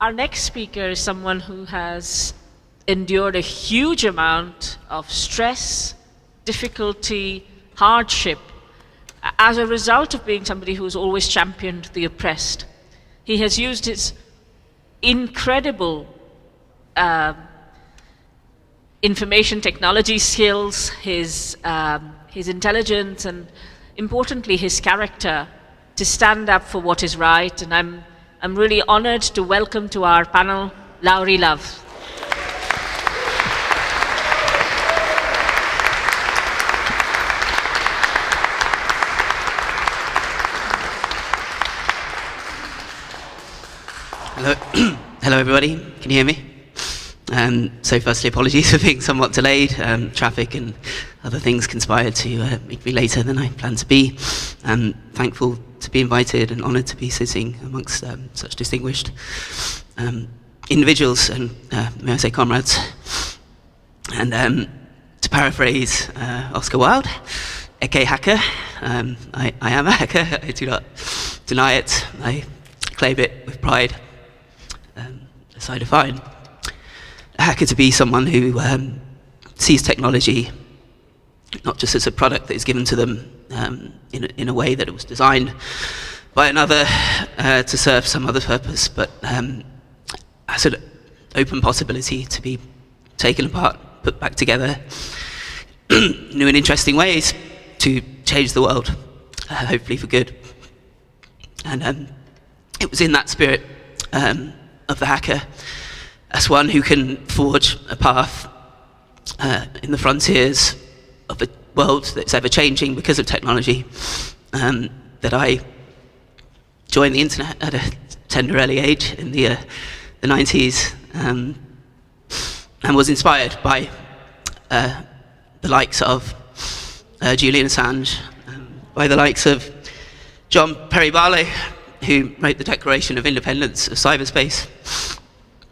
Our next speaker is someone who has endured a huge amount of stress, difficulty, hardship, as a result of being somebody who's always championed the oppressed. He has used his incredible information technology skills, his intelligence, and importantly, his character to stand up for what is right. And I'm really honored to welcome to our panel, Lauri Love. Hello, hello everybody. Can you hear me? So firstly, apologies for being somewhat delayed. Traffic and other things conspired to make me later than I planned to be. I'm thankful to be invited and honoured to be sitting amongst such distinguished individuals and, may I say, comrades. And to paraphrase Oscar Wilde, aka hacker, I am a hacker. I do not deny it. I claim it with pride. As I define a hacker to be someone who sees technology not just as a product that is given to them in a way that it was designed by another to serve some other purpose, but as an open possibility to be taken apart, put back together new and interesting ways to change the world, hopefully for good. And it was in that spirit of the hacker, as one who can forge a path in the frontiers of a world that's ever-changing because of technology, that I joined the internet at a tender early age in the 90s, and was inspired by the likes of Julian Assange, by the likes of John Perry Barlow, who wrote the Declaration of Independence of Cyberspace,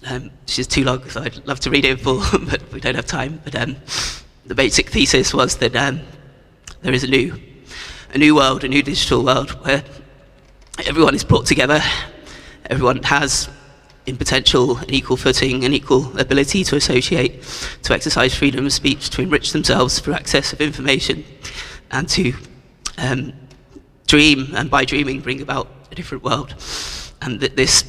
which is too long, so I'd love to read it in full, but we don't have time. But the basic thesis was that there is a new world, a new digital world, where everyone is brought together, everyone has, in potential, an equal footing, an equal ability to associate, to exercise freedom of speech, to enrich themselves through access of information, and to dream, and by dreaming bring about a different world. And that this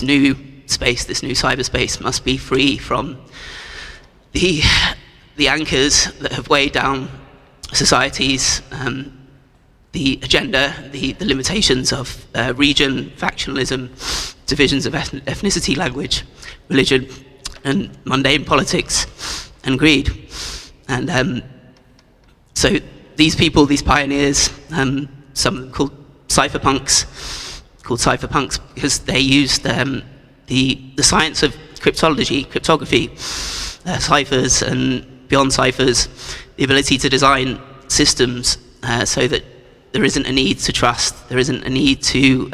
new space, this new cyberspace, must be free from the anchors that have weighed down societies, the agenda, the limitations of region, factionalism, divisions of ethnicity, language, religion, and mundane politics, and greed. And so these people, these pioneers, some of them called cypherpunks because they used the science of cryptography, ciphers, and beyond ciphers, the ability to design systems so that there isn't a need to trust, there isn't a need to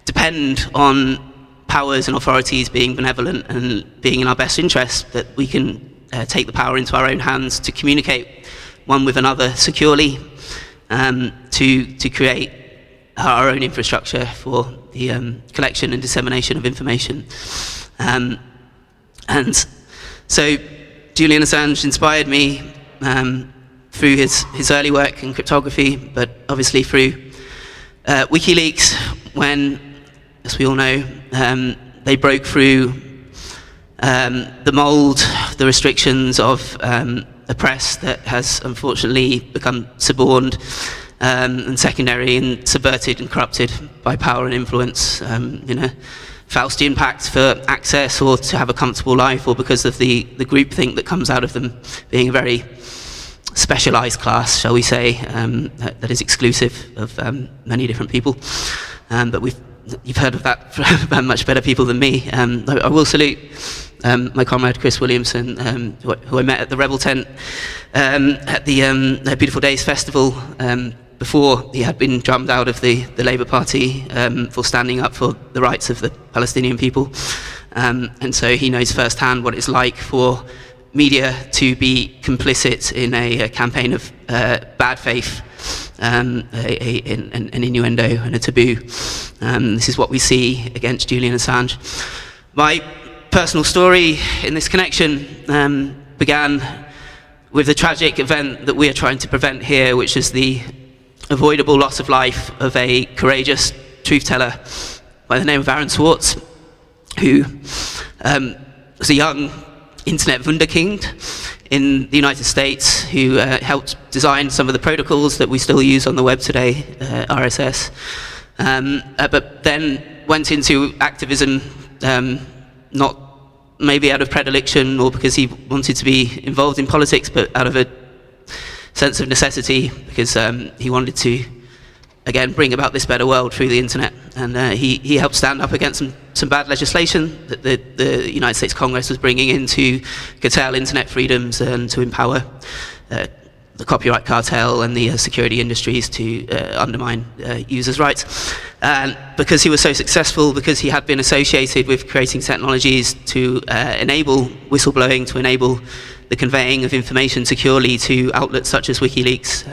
depend on powers and authorities being benevolent and being in our best interest, that we can take the power into our own hands to communicate one with another securely, to create our own infrastructure for the collection and dissemination of information. And so Julian Assange inspired me through his early work in cryptography, but obviously through WikiLeaks, when, as we all know, they broke through the mold, the restrictions of a press that has unfortunately become suborned and secondary and subverted and corrupted by power and influence, in a Faustian pact for access or to have a comfortable life, or because of the groupthink that comes out of them being a very specialized class, shall we say, that is exclusive of many different people. But you've heard of that from much better people than me. I will salute my comrade Chris Williamson, who I met at the Rebel Tent at the Beautiful Days Festival, before he had been drummed out of the Labour Party for standing up for the rights of the Palestinian people. And so he knows firsthand what it's like for media to be complicit in a campaign of bad faith, an innuendo and a taboo. This is what we see against Julian Assange. My personal story in this connection began with the tragic event that we are trying to prevent here, which is the avoidable loss of life of a courageous truth teller by the name of Aaron Swartz, who was a young internet wunderkind in the United States, who helped design some of the protocols that we still use on the web today, RSS, but then went into activism, not maybe out of predilection or because he wanted to be involved in politics, but out of a sense of necessity, because he wanted to, again, bring about this better world through the internet. And he helped stand up against some bad legislation that the United States Congress was bringing in to curtail internet freedoms and to empower the copyright cartel and the security industries to undermine users' rights. And because he was so successful, because he had been associated with creating technologies to enable whistleblowing, to enable the conveying of information securely to outlets such as WikiLeaks,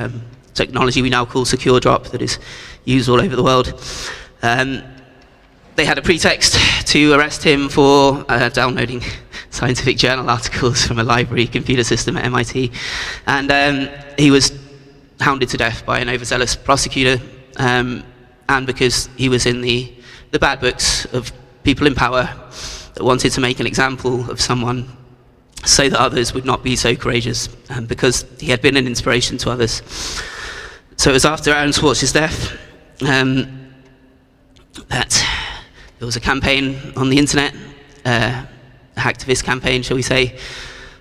technology we now call secure drop, that is used all over the world. They had a pretext to arrest him for downloading scientific journal articles from a library computer system at MIT. And he was hounded to death by an overzealous prosecutor, and because he was in the bad books of people in power that wanted to make an example of someone so that others would not be so courageous, and because he had been an inspiration to others. So it was after Aaron Swartz's death that there was a campaign on the internet, hacktivist campaign, shall we say,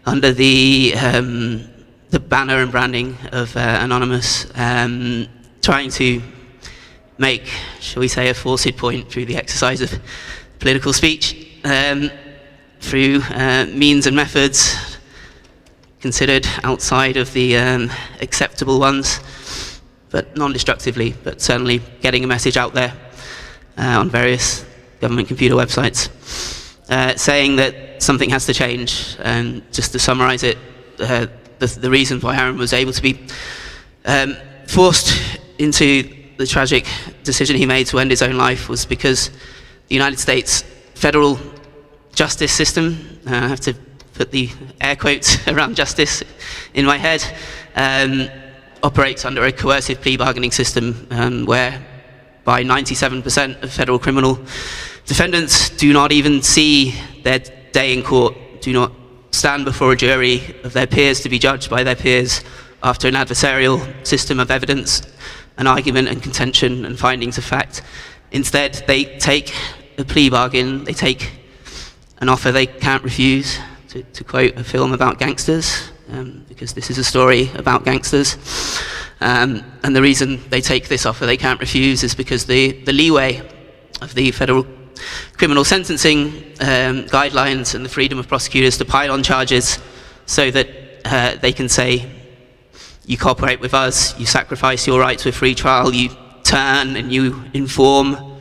under the banner and branding of Anonymous, trying to make, shall we say, a forced point through the exercise of political speech, through means and methods considered outside of the acceptable ones, but non-destructively, but certainly getting a message out there on various government computer websites, saying that something has to change. And just to summarize it, the reason why Aaron was able to be forced into the tragic decision he made to end his own life was because the United States federal justice system, I have to put the air quotes around justice in my head, operates under a coercive plea bargaining system where by 97% of federal criminal defendants do not even see their day in court, do not stand before a jury of their peers to be judged by their peers after an adversarial system of evidence, an argument and contention and findings of fact. Instead, they take a plea bargain, they take an offer they can't refuse, to quote a film about gangsters, because this is a story about gangsters. And the reason they take this offer they can't refuse is because the leeway of the federal criminal sentencing guidelines and the freedom of prosecutors to pile on charges so that they can say, you cooperate with us, you sacrifice your right to a free trial, you turn and you inform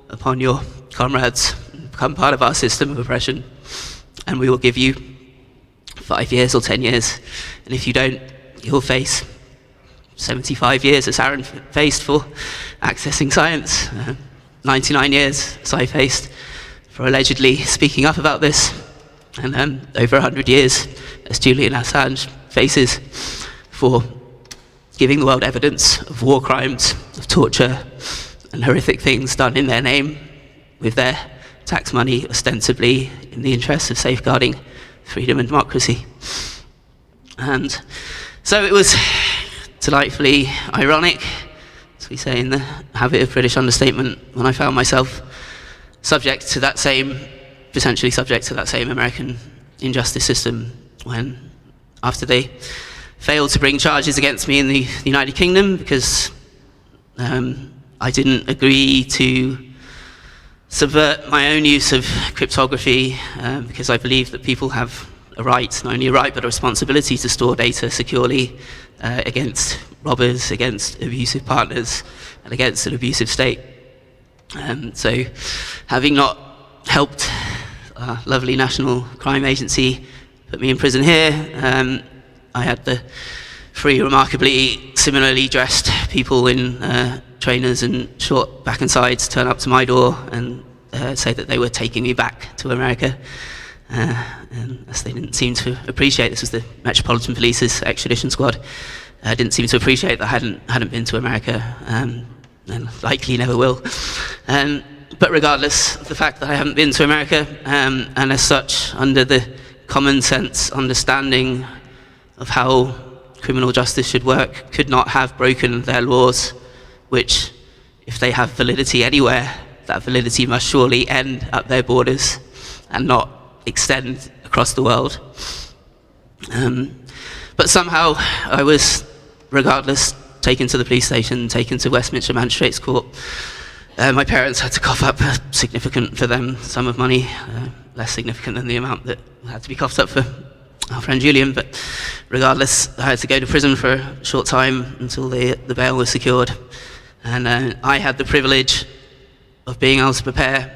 upon your comrades, become part of our system of oppression, and we will give you 5 years or 10 years, and if you don't, you'll face 75 years, as Aaron faced for accessing science, 99 years, as I faced for allegedly speaking up about this, and over 100 years, as Julian Assange faces for giving the world evidence of war crimes, of torture, and horrific things done in their name, with their tax money ostensibly in the interests of safeguarding freedom and democracy. And so it was delightfully ironic, as we say in the habit of British understatement, when I found myself potentially subject to that same American injustice system, when after they failed to bring charges against me in the United Kingdom because I didn't agree to subvert my own use of cryptography, because I believe that people have a right, not only a right, but a responsibility to store data securely against robbers, against abusive partners, and against an abusive state. So having not helped our lovely National Crime Agency put me in prison here. I had the three remarkably similarly dressed people in trainers and short back and sides turn up to my door and say that they were taking me back to America. And as they didn't seem to appreciate, this was the Metropolitan Police's extradition squad, didn't seem to appreciate that I hadn't been to America, and likely never will. But regardless of the fact that I haven't been to America, and as such, under the common sense understanding of how criminal justice should work, could not have broken their laws, which, if they have validity anywhere, that validity must surely end at their borders and not extend across the world. But somehow I was, regardless, taken to the police station, taken to Westminster Magistrates Court. My parents had to cough up a significant, for them, sum of money, less significant than the amount that had to be coughed up for our friend Julian, but regardless, I had to go to prison for a short time until the bail was secured. And I had the privilege of being able to prepare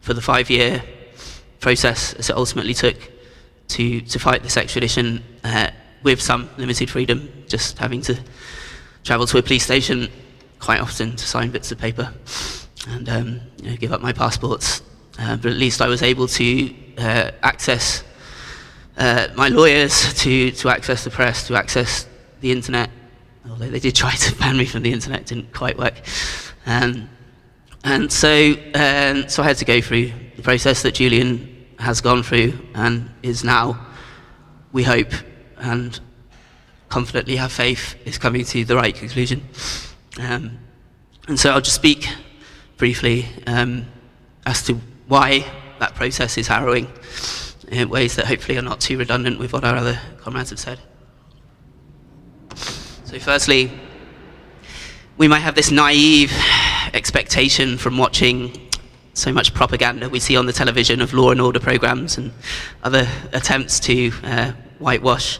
for the 5-year process as it ultimately took to fight this extradition with some limited freedom, just having to travel to a police station quite often to sign bits of paper and give up my passports. But at least I was able to access my lawyers, to access the press, to access the internet, although they did try to ban me from the internet, it didn't quite work. And so I had to go through the process that Julian has gone through and is now, we hope, and confidently have faith, is coming to the right conclusion. And so I'll just speak briefly as to why that process is harrowing in ways that hopefully are not too redundant with what our other comrades have said. So firstly, we might have this naive expectation from watching so much propaganda we see on the television of law and order programs and other attempts to whitewash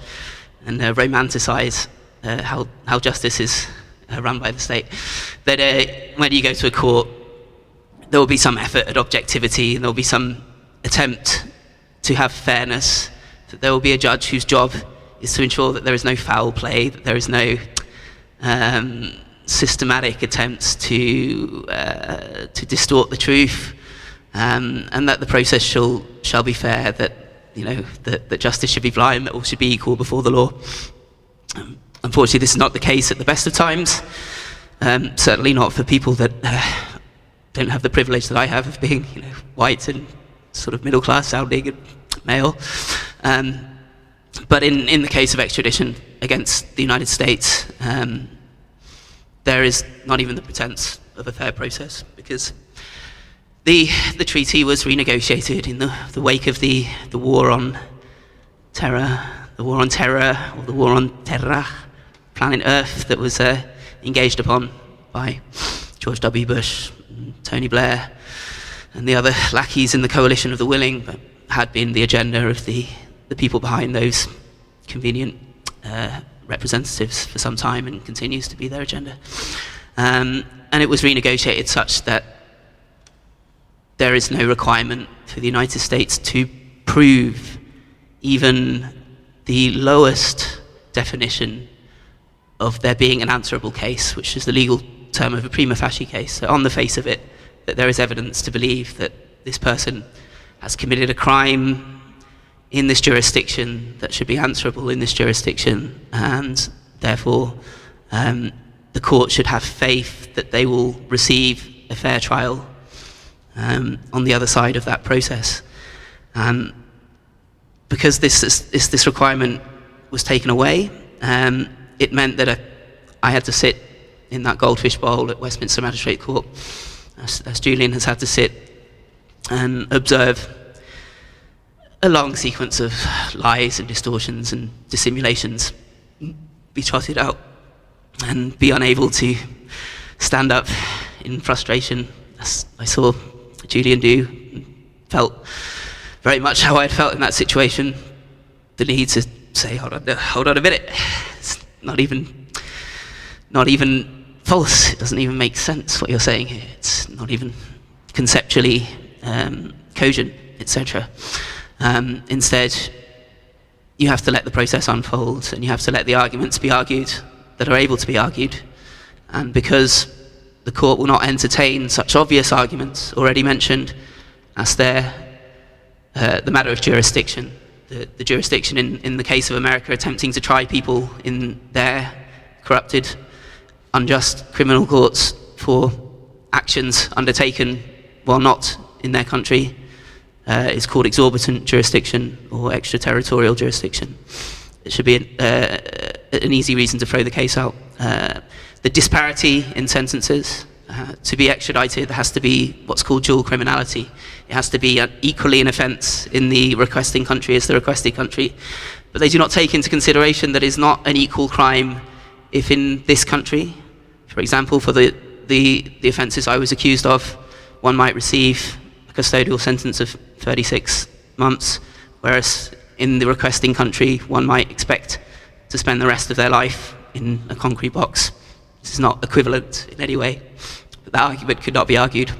and romanticize how justice is run by the state, that when you go to a court, there will be some effort at objectivity and there will be some attempt to have fairness, that there will be a judge whose job is to ensure that there is no foul play, that there is no systematic attempts to distort the truth, and that the process shall be fair, that that justice should be blind, that all should be equal before the law. Unfortunately, this is not the case at the best of times. Certainly not for people that don't have the privilege that I have of being, white and sort of middle class sounding and male. But in the case of extradition against the United States, there is not even the pretense of a fair process, because the treaty was renegotiated in the wake of the war on terror, or the war on terra, planet Earth, that was engaged upon by George W. Bush, Tony Blair, and the other lackeys in the coalition of the willing, but had been the agenda of the people behind those convenient representatives for some time, and continues to be their agenda. And it was renegotiated such that there is no requirement for the United States to prove even the lowest definition of there being an answerable case, which is the legal term of a prima facie case. So on the face of it, that there is evidence to believe that this person has committed a crime in this jurisdiction that should be answerable in this jurisdiction, and therefore the court should have faith that they will receive a fair trial on the other side of that process. Because this requirement was taken away, it meant that I had to sit in that goldfish bowl at Westminster Magistrate Court, as Julian has had to sit and observe a long sequence of lies and distortions and dissimulations be trotted out, and be unable to stand up in frustration, as I saw Julian do, felt very much how I had felt in that situation. The need to say, hold on a minute, it's not even false, it doesn't even make sense what you're saying here, it's not even conceptually cogent, etc. Instead, you have to let the process unfold, and you have to let the arguments be argued that are able to be argued. And because the court will not entertain such obvious arguments already mentioned as the matter of jurisdiction, the jurisdiction in the case of America attempting to try people in their corrupted, unjust criminal courts for actions undertaken while not in their country, is called exorbitant jurisdiction or extraterritorial jurisdiction. It should be an easy reason to throw the case out. The disparity in sentences. To be extradited, there has to be what's called dual criminality. It has to be equally an offence in the requesting country as the requested country. But they do not take into consideration that it is not an equal crime if in this country, for example, for the offences I was accused of, one might receive a custodial sentence of 36 months, whereas in the requesting country, one might expect to spend the rest of their life in a concrete box. This is not equivalent in any way. But that argument could not be argued.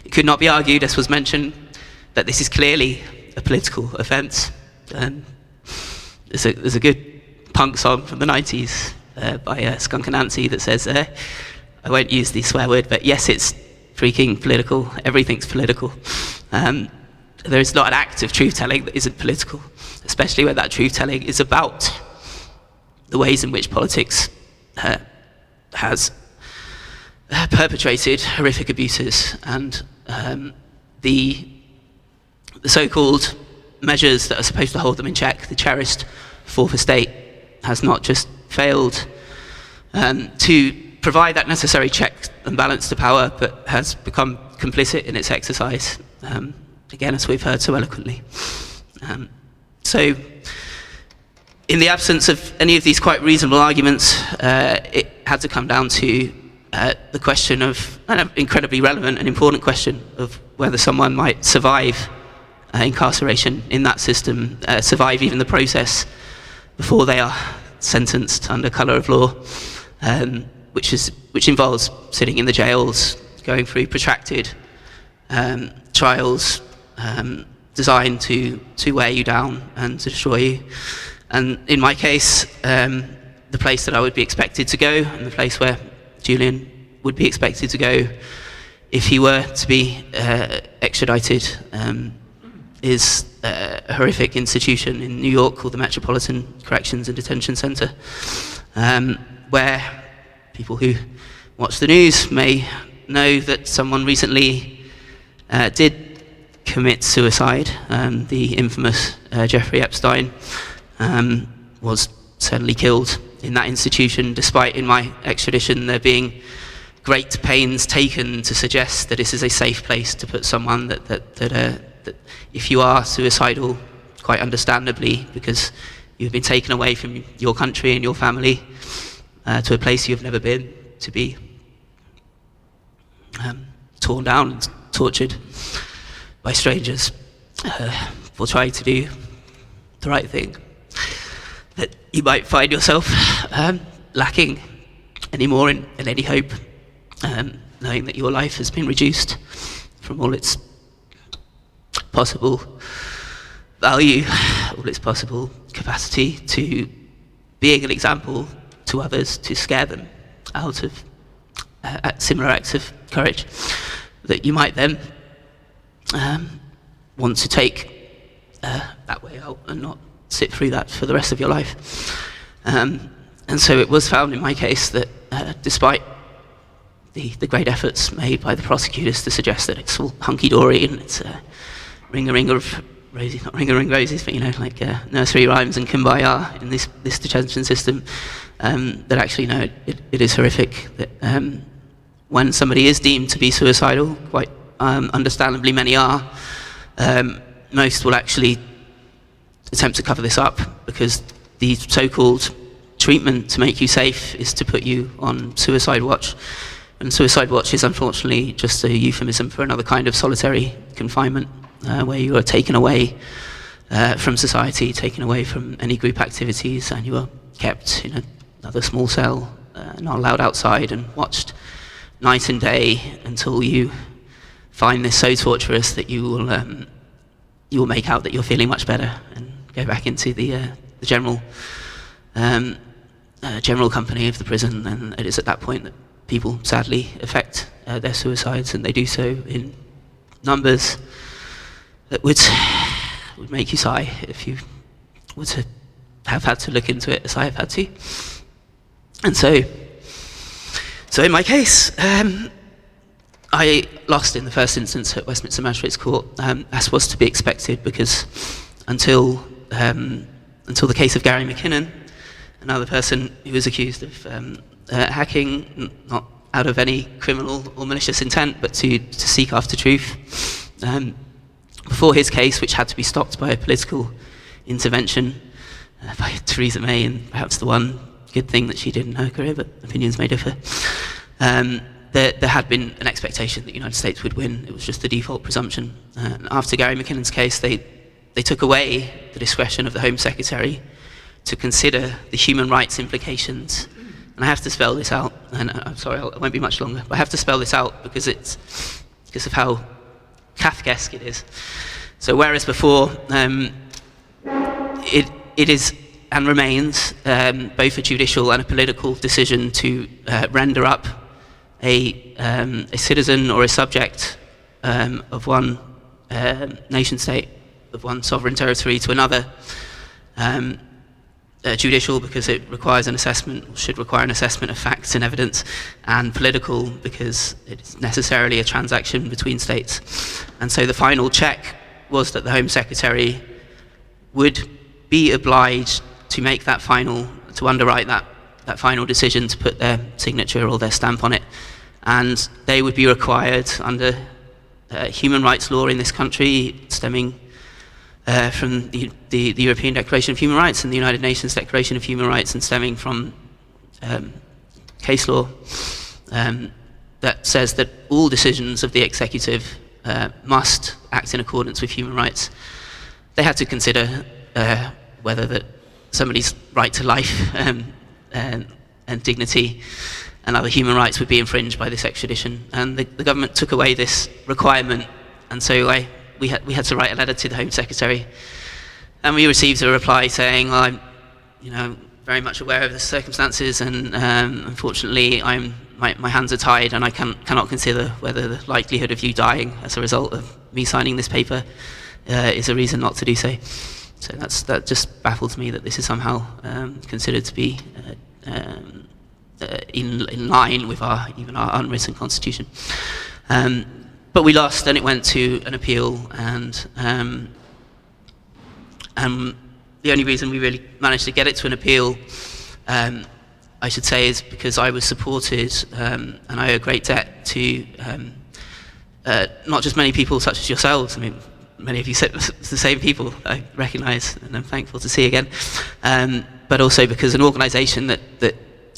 It could not be argued, as was mentioned, that this is clearly a political offence. There's a good punk song from the 90s by Skunk Anansi that says, I won't use the swear word, but yes, it's freaking political. Everything's political. There is not an act of truth-telling that isn't political, especially when that truth-telling is about the ways in which politics has perpetrated horrific abuses, and the so-called measures that are supposed to hold them in check, the cherished fourth estate, has not just failed to provide that necessary check and balance to power, but has become complicit in its exercise, again, as we've heard so eloquently. So, in the absence of any of these quite reasonable arguments, it had to come down to the question of, an incredibly relevant and important question, of whether someone might survive incarceration in that system, survive even the process before they are sentenced under colour of law, which involves sitting in the jails, going through protracted trials designed to wear you down and to destroy you. And in my case, the place that I would be expected to go, and the place where Julian would be expected to go if he were to be extradited, is a horrific institution in New York called the Metropolitan Corrections and Detention Center, where people who watch the news may know that someone recently did commit suicide. The infamous Jeffrey Epstein was certainly killed in that institution, despite in my extradition there being great pains taken to suggest that this is a safe place to put someone, that if you are suicidal, quite understandably, because you've been taken away from your country and your family to a place you've never been, to be torn down and tortured by strangers for trying to do the right thing, that you might find yourself lacking any more in any hope, knowing that your life has been reduced from all its possible value, all its possible capacity to being an example to others, to scare them out of similar acts of courage, that you might then want to take that way out and not sit through that for the rest of your life. And so it was found in my case that despite the great efforts made by the prosecutors to suggest that it's all hunky-dory and it's ring-a-ring of roses, not ring-a-ring roses, but like nursery rhymes and kumbaya in this detention system, that actually no, it is horrific. That when somebody is deemed to be suicidal, quite understandably many are, most will actually attempt to cover this up, because the so-called treatment to make you safe is to put you on suicide watch. And suicide watch is unfortunately just a euphemism for another kind of solitary confinement, where you are taken away from society, taken away from any group activities, and you are kept in another small cell, not allowed outside, and watched night and day until you find this so torturous that you will you will make out that you're feeling much better and go back into the general general company of the prison. And it is at that point that people sadly effect their suicides, and they do so in numbers that would make you sigh if you were to have had to look into it as I have had to. And so in my case, I lost in the first instance at Westminster Magistrates Court, as was to be expected, because until the case of Gary McKinnon, another person who was accused of hacking, not out of any criminal or malicious intent, but to seek after truth, before his case, which had to be stopped by a political intervention by Theresa May, and perhaps the one good thing that she did in her career, but opinions may differ, there had been an expectation that the United States would win. It was just the default presumption. After Gary McKinnon's case, they took away the discretion of the Home Secretary to consider the human rights implications. And I have to spell this out, and I'm sorry, I won't be much longer, but I have to spell this out because of how Kafkaesque it is. So whereas before, it is and remains both a judicial and a political decision to render up a citizen or a subject of one nation state, of one sovereign territory to another, judicial because it requires an assessment, should require an assessment of facts and evidence, and political because it's necessarily a transaction between states. And so the final check was that the Home Secretary would be obliged to make that final, to underwrite that final decision, to put their signature or their stamp on it. And they would be required under human rights law in this country, stemming from the European Declaration of Human Rights and the United Nations Declaration of Human Rights, and stemming from case law that says that all decisions of the executive must act in accordance with human rights. They had to consider whether that somebody's right to life and dignity and other human rights would be infringed by this extradition. And the government took away this requirement, and so we had to write a letter to the Home Secretary, and we received a reply saying, well, I'm very much aware of the circumstances, and unfortunately my hands are tied, and I cannot consider whether the likelihood of you dying as a result of me signing this paper is a reason not to do so. So that just baffles me that this is somehow considered to be in line with even our unwritten constitution. But we lost, and it went to an appeal, and the only reason we really managed to get it to an appeal, I should say, is because I was supported, and I owe a great debt to not just many people such as yourselves. I mean, many of you said it's the same people I recognise and I'm thankful to see again, but also because an organisation that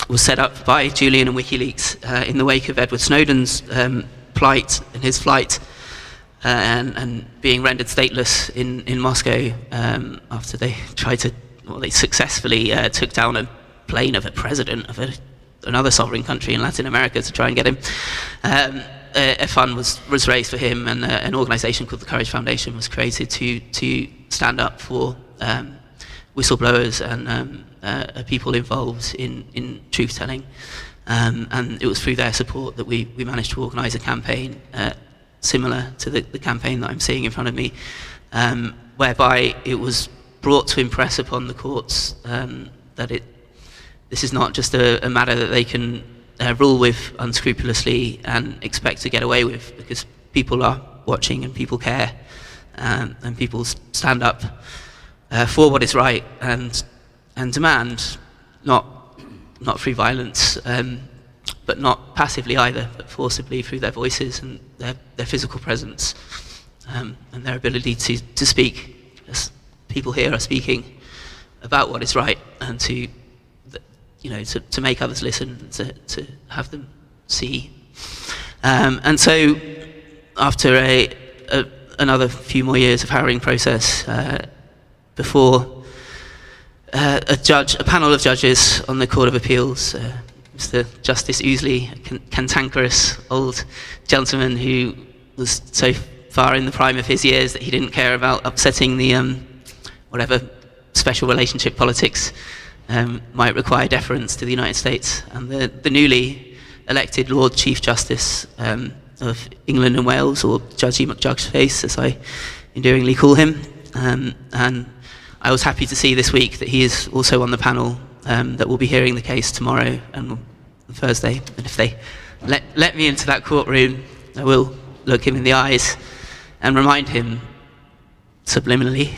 was set up by Julian and WikiLeaks in the wake of Edward Snowden's plight and his flight and being rendered stateless in Moscow after they they successfully took down a plane of a president of another sovereign country in Latin America to try and get him. A fund was raised for him, and an organisation called the Courage Foundation was created to stand up for whistleblowers and people involved in truth-telling. And it was through their support that we managed to organise a campaign similar to the campaign that I'm seeing in front of me, whereby it was brought to impress upon the courts that this is not just a matter that they can rule with unscrupulously and expect to get away with, because people are watching and people care, and people stand up for what is right and demand, not through violence, but not passively either, but forcibly through their voices and their physical presence, and their ability to speak, as people here are speaking about what is right, and to make others listen, to have them see. And so after another few more years of harrowing process, before a panel of judges on the Court of Appeals, Mr. Justice Ousley, a cantankerous old gentleman who was so far in the prime of his years that he didn't care about upsetting the whatever special relationship politics might require deference to the United States. And the newly elected Lord Chief Justice of England and Wales, or Judgy McJugsface, as I endearingly call him, and I was happy to see this week that he is also on the panel that will be hearing the case tomorrow and Thursday. And if they let me into that courtroom, I will look him in the eyes and remind him subliminally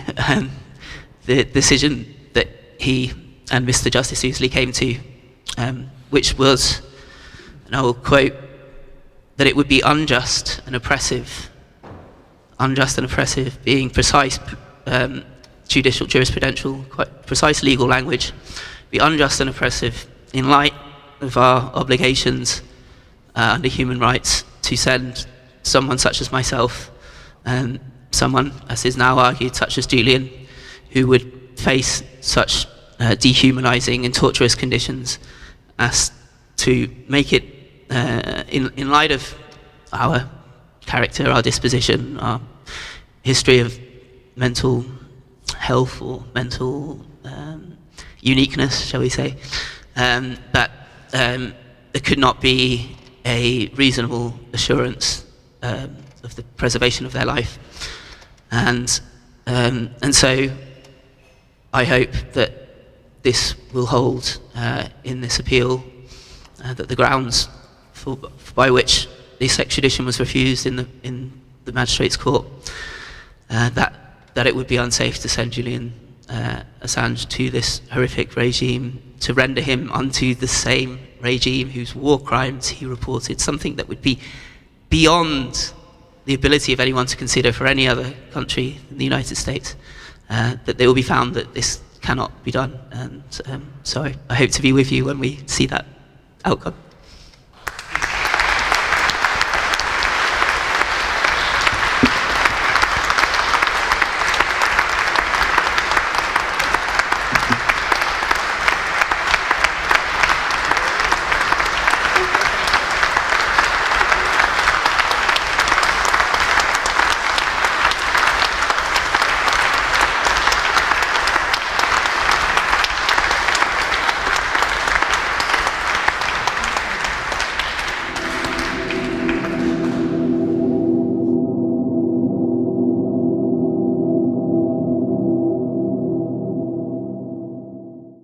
the decision that he and Mr. Justice Ousley came to, which was, and I will quote, that it would be unjust and oppressive, being precise judicial, jurisprudential, quite precise legal language, be unjust and oppressive in light of our obligations under human rights to send someone such as myself, someone, as is now argued, such as Julian, who would face such dehumanizing and torturous conditions, as to make it, in light of our character, our disposition, our history of mental health or mental uniqueness, shall we say, that there could not be a reasonable assurance of the preservation of their life. And so I hope that this will hold in this appeal, that the grounds by which this extradition was refused in the magistrate's court, that it would be unsafe to send Julian Assange to this horrific regime, to render him unto the same regime whose war crimes he reported, something that would be beyond the ability of anyone to consider for any other country in the United States, that they will be found that this cannot be done. And so I hope to be with you when we see that outcome.